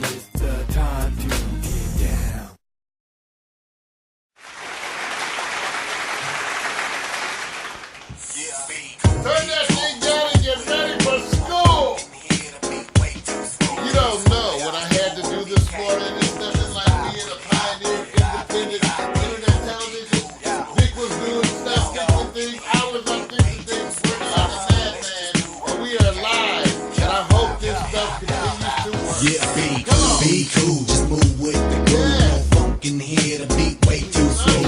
It's the time to get down. Turn that thing down and get ready for school. You don't know what I had to do this morning. It's nothing like being a pioneer, independent, internet television. Vic was doing stuff, fixing things. I was up fixing things. We're not a madman, and we are live. And I hope this stuff continues to work. Yeah, be cool, just move with the groove. No funk in here, the beat way too smooth.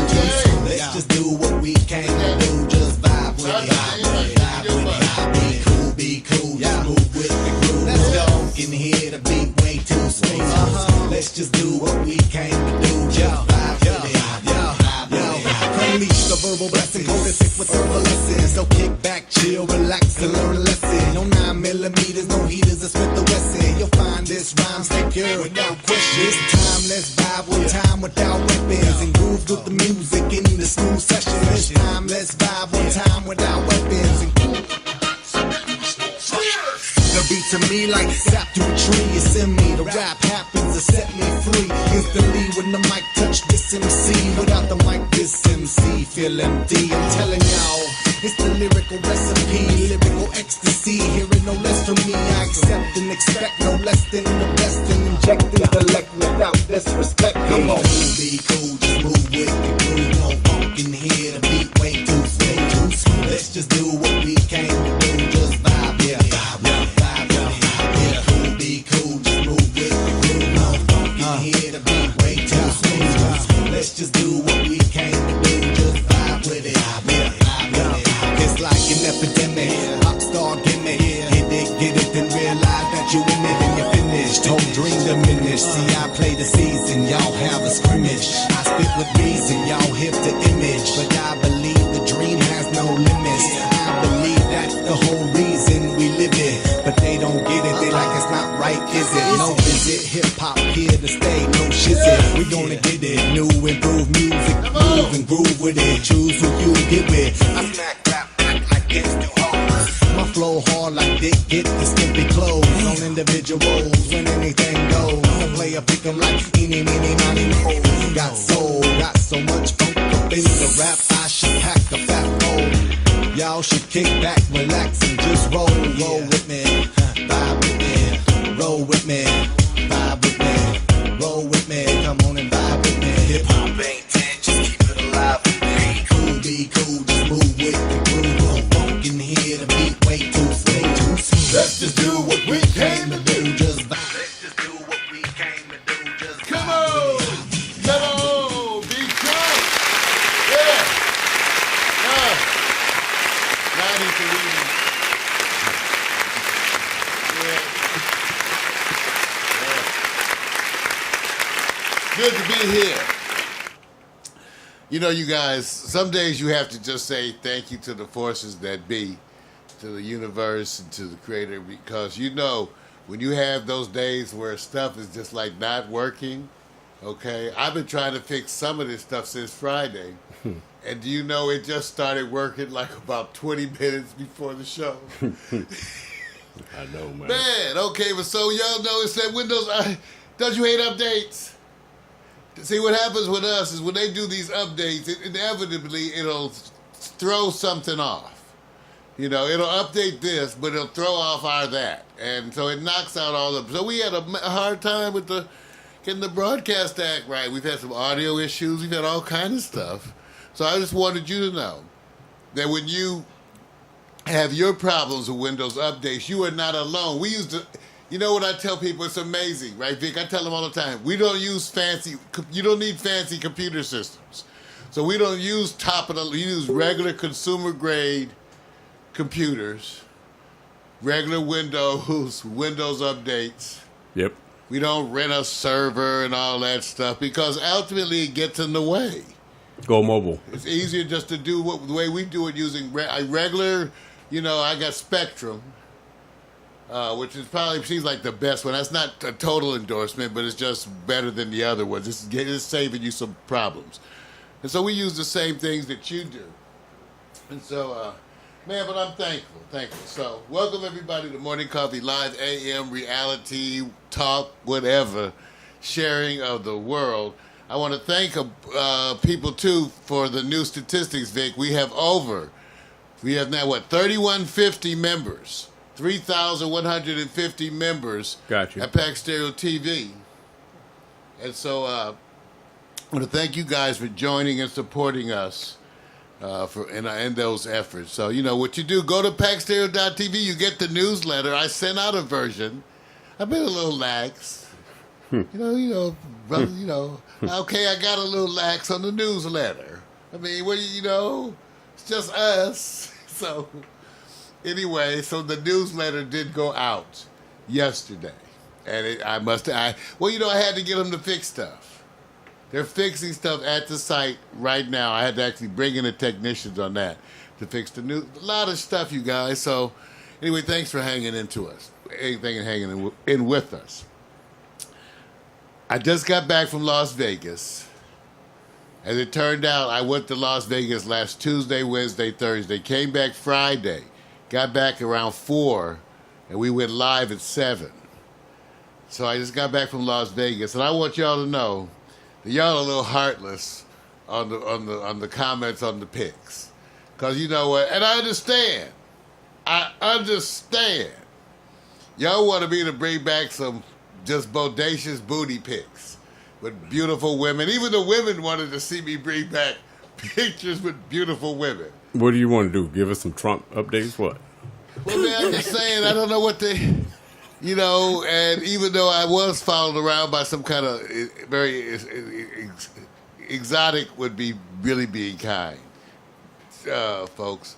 Let's just do what we came to do. Just vibe with it. Be cool, just move with the groove. Let's go. Funk in here, the beat way too smooth. Let's just do what we came to do. Just vibe with it. Unleash the verbal blessing, go to sick with herbal lessons. So kick back, chill, relax, and learn a lesson. No 9mm, no heaters, or Smith the Wesson. You'll find this rhyme secure without question. This time, let's vibe one time without weapons and groove with the music in the school session. This time, let's vibe one time without weapons and the beat to me like sap through a tree. It's in me, the rap happens to set me free. Instantly when the mic touch this MC. Without the mic this MC feel empty. I'm telling y'all, it's the lyrical recipe, lyrical ecstasy. Hearing no less from me, I accept and expect no less than the best. And inject intellect without disrespect. Come on, be cool, just move with the groove. No funk in here, the beat way too smooth. Let's just do what we came to do. Just vibe, yeah, vibe, yeah. Be cool, just move with the groove. No funk in here, the beat way too smooth. Let's just do what we came to do. Just vibe with it. It's like an epidemic, rock star gimmick. Get it, then realize that you in it and you're finished. Don't dream diminish. See, I play the season, y'all have a scrimmage. I spit with reason, y'all hit the image. But I believe the dream has no limits. I believe that's the whole reason we live it. But they don't get it, they like it's not right, is it? No visit, hip-hop here to stay, no shizit. We gonna get it, new improved music, move and groove with it. Choose who you get with. I smack rap back like it's too hard. My flow hard like Dick, get the skimpy clothes on individuals when anything goes. The player pick 'em like eeny, meeny, miny, mo. Got soul, got so much funk up in the rap, I should pack a fat roll. Y'all should kick back, relax, and just roll with me, vibe with me, roll with me, vibe with me, roll with me, come on and vibe with me. Hip hop ain't dead, just keep it alive with me. Be cool, just move with the groove. No funk in here, the beat way too smooth. Let's just do what we came to do. Just vibe. Let's just do what we came to do. Just Come on, be cool. Yeah. Now I need to read it. Yeah. Good to be here. You know, you guys, some days you have to just say thank you to the forces that be, to the universe and to the creator, because you know, when you have those days where stuff is just like not working, okay? I've been trying to fix some of this stuff since Friday. And do you know it just started working like about 20 minutes before the show? I know, man. Man, okay, but so y'all know it's that Windows, don't you hate updates? See, what happens with us is when they do these updates, inevitably it'll throw something off. You know, it'll update this, but it'll throw off our that. And so it knocks out all the... So we had a hard time with getting the broadcast act right. We've had some audio issues. We've had all kinds of stuff. So I just wanted you to know that when you have your problems with Windows updates, you are not alone. We used to... You know what I tell people? It's amazing, right, Vic? I tell them all the time, we don't use you don't need fancy computer systems. So we don't use we use regular consumer grade computers, regular Windows updates. Yep. We don't rent a server and all that stuff because ultimately it gets in the way. Go mobile. It's easier just to do the way we do it using a regular, I got Spectrum. Which is probably seems like the best one. That's not a total endorsement, but it's just better than the other ones. It's saving you some problems. And so we use the same things that you do. And so Man, but I'm thankful. So, welcome everybody to Morning Coffee Live, AM, reality, talk, whatever, sharing of the world. I want to thank people, too, for the new statistics, Vic. We have now, 3,150 members. 3,150 members Gotcha. at Pack Stereo TV. And so, I want to thank you guys for joining and supporting us. In those efforts. So, you know what you do, go to packstereo.tv, you get the newsletter. I sent out a version. I've been a little lax. Brother, okay, I got a little lax on the newsletter. I mean, it's just us. So, anyway, so the newsletter did go out yesterday. And I had to get them to fix stuff. They're fixing stuff at the site right now. I had to actually bring in the technicians on that to fix a lot of stuff, you guys. So, anyway, thanks for hanging into us. Anything and hanging in with us. I just got back from Las Vegas. As it turned out, I went to Las Vegas last Tuesday, Wednesday, Thursday. Came back Friday. Got back around 4, and we went live at 7. So I just got back from Las Vegas, and I want y'all to know y'all a little heartless on the comments on the pics. Because you know what? And I understand. Y'all wanted me to bring back some just bodacious booty pics with beautiful women. Even the women wanted to see me bring back pictures with beautiful women. What do you want to do? Give us some Trump updates? What? Well, man, I'm just saying, I don't know what they... and even though I was followed around by some kind of very exotic, would be really being kind, folks.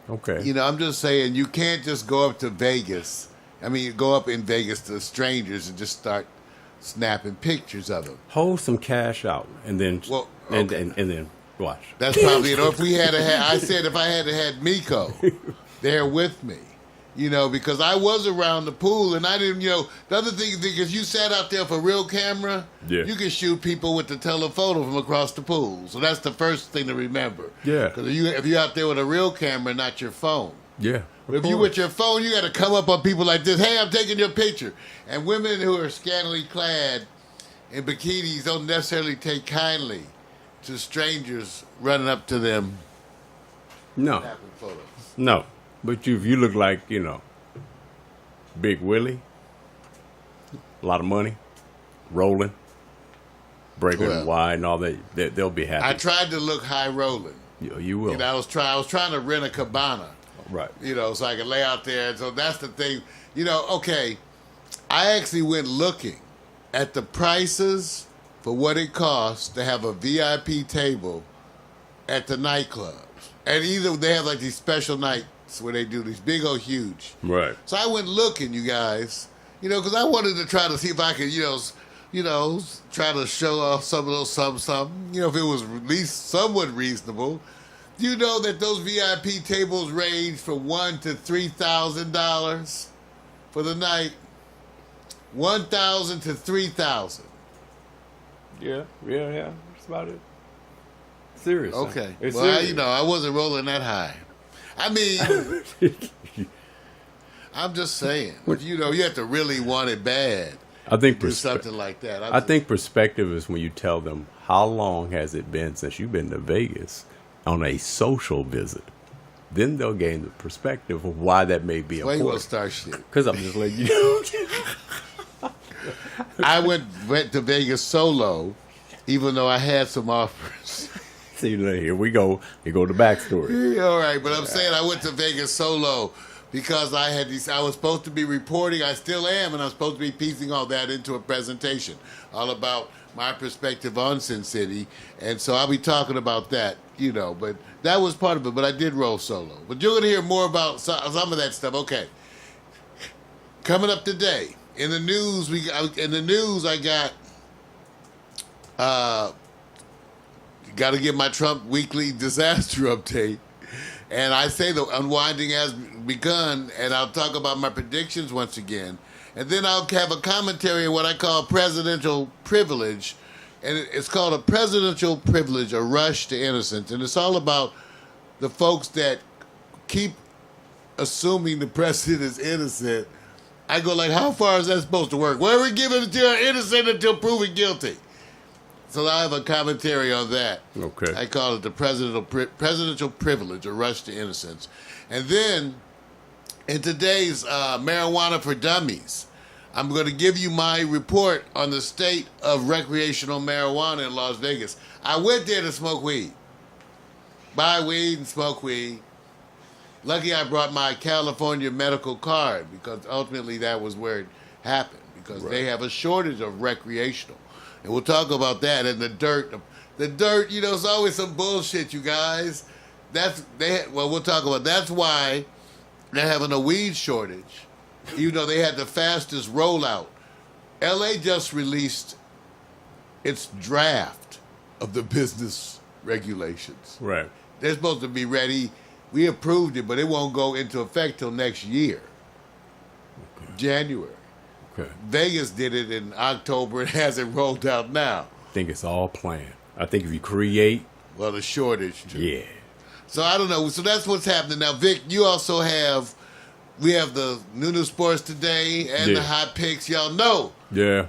Okay. I'm just saying, you can't just go up to Vegas. Go up in Vegas to strangers and just start snapping pictures of them. Hold some cash out and then and then watch. That's probably it. Or if I had had Miko there with me. Because I was around the pool and I didn't, the other thing, because you sat out there for real camera, you can shoot people with the telephoto from across the pool. So that's the first thing to remember. Yeah. Because if you're out there with a real camera, not your phone. Yeah. But if you're with your phone, you got to come up on people like this. Hey, I'm taking your picture. And women who are scantily clad in bikinis don't necessarily take kindly to strangers running up to them. No. Snapping photos. No. But if you look like, Big Willie, a lot of money, rolling, breaking wide and all that, they'll be happy. I tried to look high rolling. You will. I was trying to rent a cabana. Right. So I could lay out there. And so that's the thing. Okay, I actually went looking at the prices for what it costs to have a VIP table at the nightclubs. And either they have like these special nights where they do these big old huge. Right. So I went looking, you guys, because I wanted to try to see if I could, try to show off some of those something, if it was at least somewhat reasonable. You know that those VIP tables range from $1,000 to $3,000 for the night. $1,000 to $3,000. Yeah. That's about it. Serious. Okay. It's well, serious. I wasn't rolling that high. I'm just saying. You have to really want it bad. I think do something like that. I think perspective is when you tell them how long has it been since you've been to Vegas on a social visit. Then they'll gain the perspective of why that may be Why you want to important. start shit? Because I'm just letting you know. I went to Vegas solo, even though I had some offers. See, here we go. Here go the backstory. All right, but I'm saying I went to Vegas solo because I was supposed to be reporting. I still am, and I'm supposed to be piecing all that into a presentation, all about my perspective on Sin City, and so I'll be talking about that, But that was part of it. But I did roll solo. But you're going to hear more about some of that stuff. Okay, coming up today in the news, I got to get my Trump weekly disaster update. And I say the unwinding has begun, and I'll talk about my predictions once again. And then I'll have a commentary on what I call presidential privilege. And it's called a presidential privilege, a rush to innocence. And it's all about the folks that keep assuming the president is innocent, I go like, how far is that supposed to work? Well, we're giving it to her innocent until proven guilty. So I have a commentary on that. Okay. I call it the presidential privilege, a rush to innocence. And then, in today's Marijuana for Dummies, I'm going to give you my report on the state of recreational marijuana in Las Vegas. I went there to smoke weed. Buy weed and smoke weed. Lucky I brought my California medical card because ultimately that was where it happened because they have a shortage of recreational. And we'll talk about that and the dirt. The dirt, you know, it's always some bullshit, you guys. We'll talk about that's why they're having a weed shortage, even though they had the fastest rollout. LA just released its draft of the business regulations. Right. They're supposed to be ready. We approved it, but it won't go into effect till next year, January. Okay. Vegas did it in October. It hasn't rolled out now. I think it's all planned. I think if you create, Well, the shortage, too. yeah. So I don't know. So that's what's happening now. Vic, you also have, we have the New Sports Today and the Hot Picks. Y'all know. Yeah.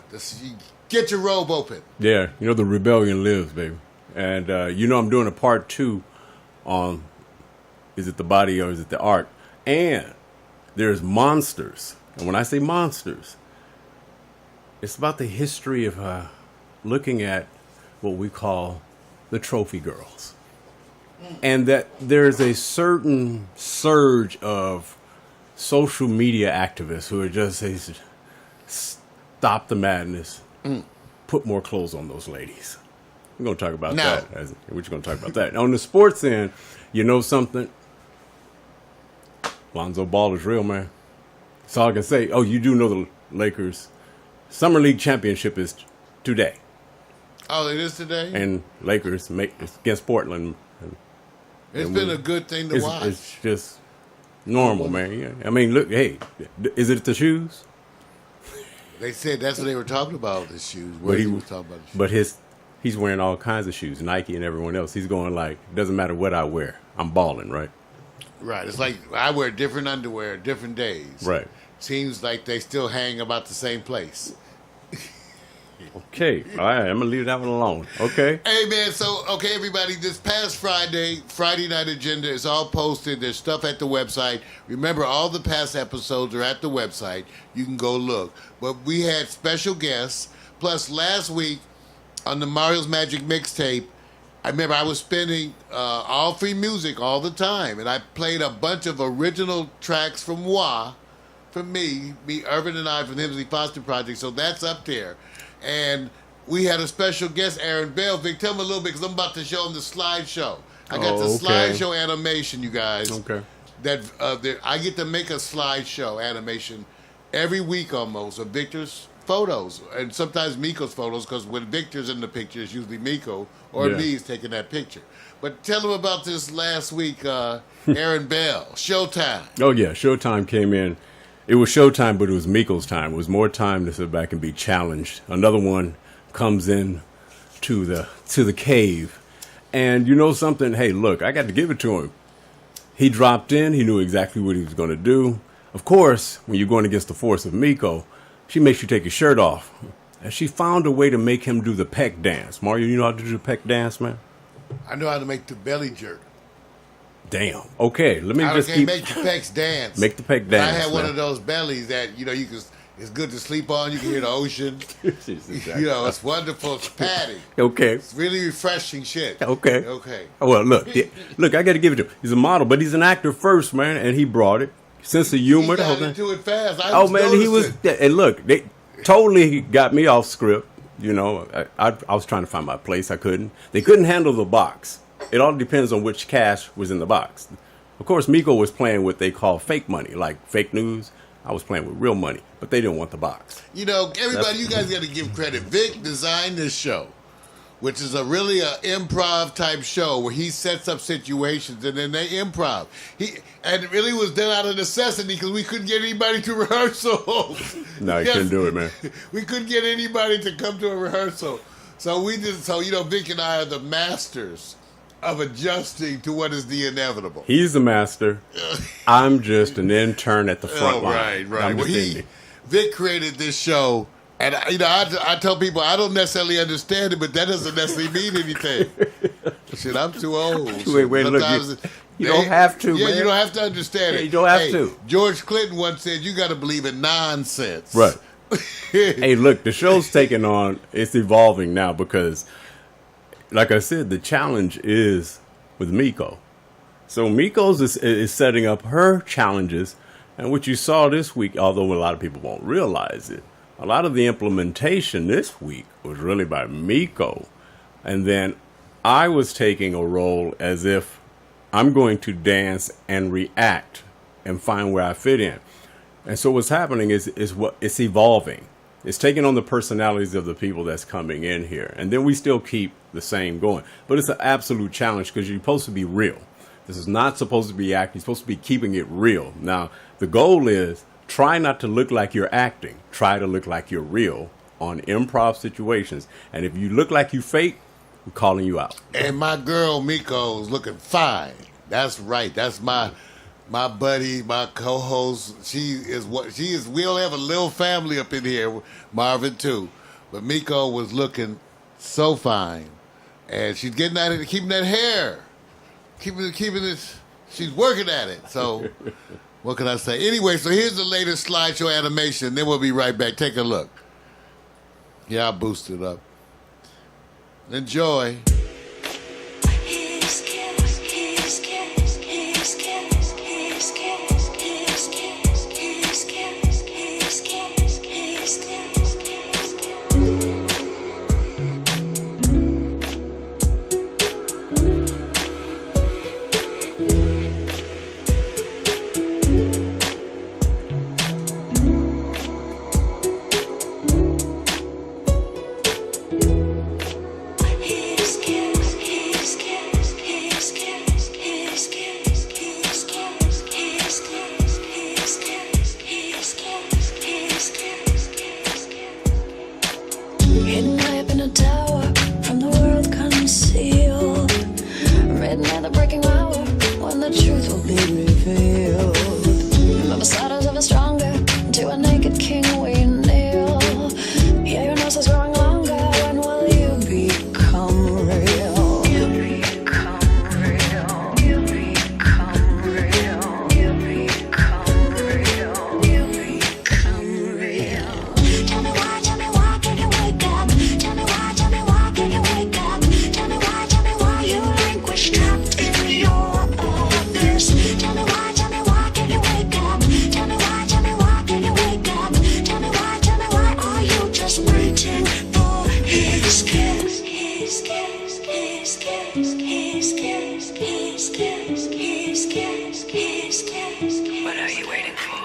Get your robe open. Yeah. You know, the rebellion lives, baby. And, you know, I'm doing a part 2 on, is it the body or is it the art? And there's monsters. And when I say monsters, it's about the history of looking at what we call the trophy girls. And that there's a certain surge of social media activists who are just saying, stop the madness, put more clothes on those ladies. We're going to talk about that. We're just going to talk about that. On the sports end, you know something? Lonzo Ball is real, man. That's all I can say. Oh, you do know the Lakers Summer League Championship is today. Oh, it is today? And Lakers it's against Portland. It's been a good thing to watch. It's just normal, man. Yeah. I mean, look, hey, is it the shoes? They said that's what they were talking about, the shoes. What he was talking about the shoes. But he's wearing all kinds of shoes, Nike and everyone else. He's going like, doesn't matter what I wear. I'm balling, right? Right. It's like I wear different underwear different days. Right. Seems like they still hang about the same place. Okay. All right. I'm going to leave that one alone. Okay. Hey, man. So, okay, everybody, this past Friday Night Agenda is all posted. There's stuff at the website. Remember, all the past episodes are at the website. You can go look. But we had special guests. Plus, last week on the Mario's Magic mixtape, I remember I was spinning all free music all the time. And I played a bunch of original tracks from from me, Irvin and I from the Hemsley Foster Project. So that's up there. And we had a special guest, Aaron Bell. Vic, tell him a little bit, because I'm about to show him the slideshow. I got the slideshow animation, you guys. Okay. I get to make a slideshow animation every week almost of Victor's photos, and sometimes Miko's photos, because when Victor's in the picture, it's usually Miko or me is taking that picture. But tell him about this last week, Aaron Bell, Showtime. Oh, yeah. Showtime came in. It was Showtime, but it was Miko's time. It was more time to sit back and be challenged. Another one comes in to the cave. And you know something? Hey, look, I got to give it to him. He dropped in. He knew exactly what he was going to do. Of course, when you're going against the force of Miko, she makes you take your shirt off. And she found a way to make him do the peck dance. Mario, you know how to do the peck dance, man? I know how to make the belly jerk. Damn. Okay, let me just keep... make the pecs dance. Make the peck dance. I had one of those bellies that, you can... It's good to sleep on. You can hear the ocean. It's wonderful. It's padding. Okay. It's really refreshing shit. Okay. Okay. Well, look, I got to give it to him. He's a model, but he's an actor first, man, and he brought it. Sense of humor. He got into it fast. He was... And look, they totally got me off script. I was trying to find my place. I couldn't. They couldn't handle the box. It all depends on which cash was in the box. Of course, Miko was playing what they call fake money, like fake news. I was playing with real money, but they didn't want the box. Everybody, you guys got to give credit. Vic designed this show, which is really an improv type show where he sets up situations and then they improv. And it really was done out of necessity because we couldn't get anybody to rehearsals. No, you couldn't do it, man. We couldn't get anybody to come to a rehearsal. So Vic and I are the masters of adjusting to what is the inevitable. He's the master. I'm just an intern at the front line. Right. Well, Vic created this show, and I tell people I don't necessarily understand it, but that doesn't necessarily mean anything. Shit, I'm too old. Wait, look, you don't have to. Yeah, man. you don't have to understand it. You don't have to. George Clinton once said, "You got to believe in nonsense." Right. Hey, look, the show's taking on. It's evolving now because, like I said, the challenge is with Miko. So Miko's is setting up her challenges, and what you saw this week, although a lot of people won't realize it, a lot of the implementation this week was really by Miko, and then I was taking a role as if I'm going to dance and react and find where I fit in. And so what's happening is it's evolving. It's taking on the personalities of the people that's coming in here. And then we still keep the same going. But it's an absolute challenge because you're supposed to be real. This is not supposed to be acting. You're supposed to be keeping it real. Now, the goal is try not to look like you're acting. Try to look like you're real on improv situations. And if you look like you fake, I'm calling you out. And my girl Miko's looking fine. That's right. That's my buddy, my co-host. She is. We only have a little family up in here, Marvin too. But Miko was looking so fine, and she's getting at it, keeping that hair, keeping it. She's working at it. So, what can I say? Anyway, so here's the latest slideshow animation. Then we'll be right back. Take a look. Yeah, I'll boost it up. Enjoy. Hidden high up in a tower, from the world concealed. Midnight, the breaking hour, when the truth will be revealed. From the shadows of a stronger, to a naked king we kneel. Yeah, your nose is growing longer, when will you become real? You become real. You become real. You become real. You become real. Tell me why can you wake up? Tell me why can you wake up? Tell me why you languish trapped in your abyss. Tell me why can you wake up? Tell me why can you wake up? Tell me why are you just waiting for his kiss? His kiss, his kiss, his kiss, his kiss, his kiss, his kiss. What are you waiting for?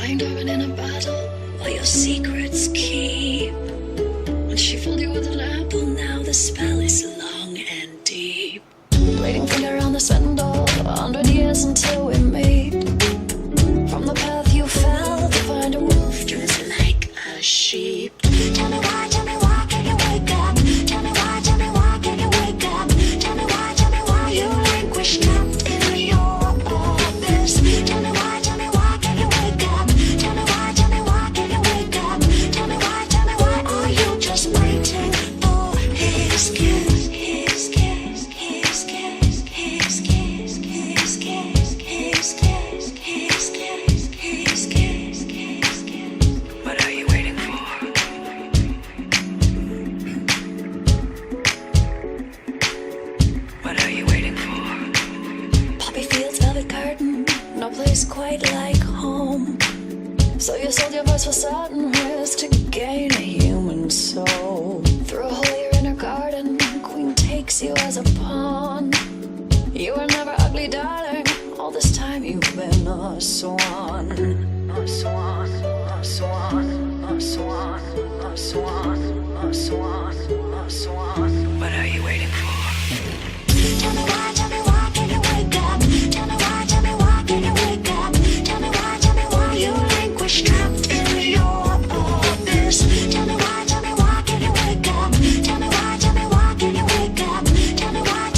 Lying dormant in a bottle, all your secrets keep. When she filled you with an apple, now the spell is long and deep. Bleeding finger on the spindle, 100 years until we meet. From the path you fell to find a wolf dressed like a sheep. Tell me why can you wake up? Tell me why can you wake up? Tell me why you languish trapped in your abyss. Tell me why can you wake up? Tell me why can you wake up? Tell me why are you just waiting for his kiss? His kiss, his kiss, his kiss, his kiss, his kiss, his kiss, his kiss, his kiss. What are you waiting for? What are you waiting for? Poppy fields, velvet curtain, no place quite like home. So you sold your voice for certain risk to gain a human soul. Through a hole you're in her garden, queen takes you as a pawn. You were never ugly, darling. All this time you've been a swan. A swan, a swan, a swan, a swan, a swan, a swan. What are you waiting for? Tell me why can you wake up? Tell me why can you wake up? Tell me why you languish trapped in your abyss. Tell me why can you wake up? Tell me why can you wake up? Tell me why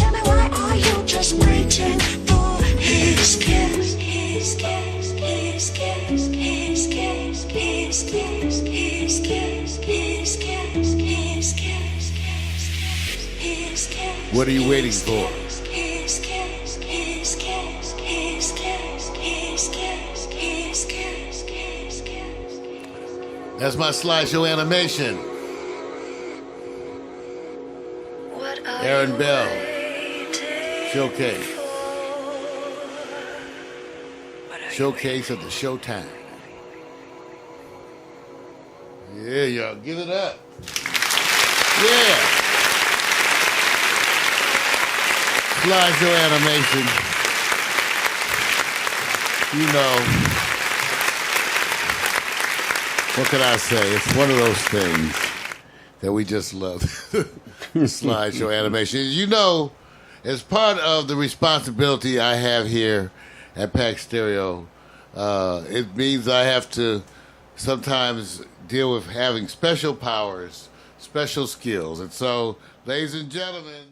What are you waiting for? That's my slideshow animation. Aaron Bell. Showcase. Showcase of the Showtime. Yeah, y'all. Give it up. Yeah. Slideshow animation. You know, what can I say? It's one of those things that we just love. Slideshow animation. You know, as part of the responsibility I have here at Pack Stereo, it means I have to sometimes deal with having special powers, special skills. And so, ladies and gentlemen,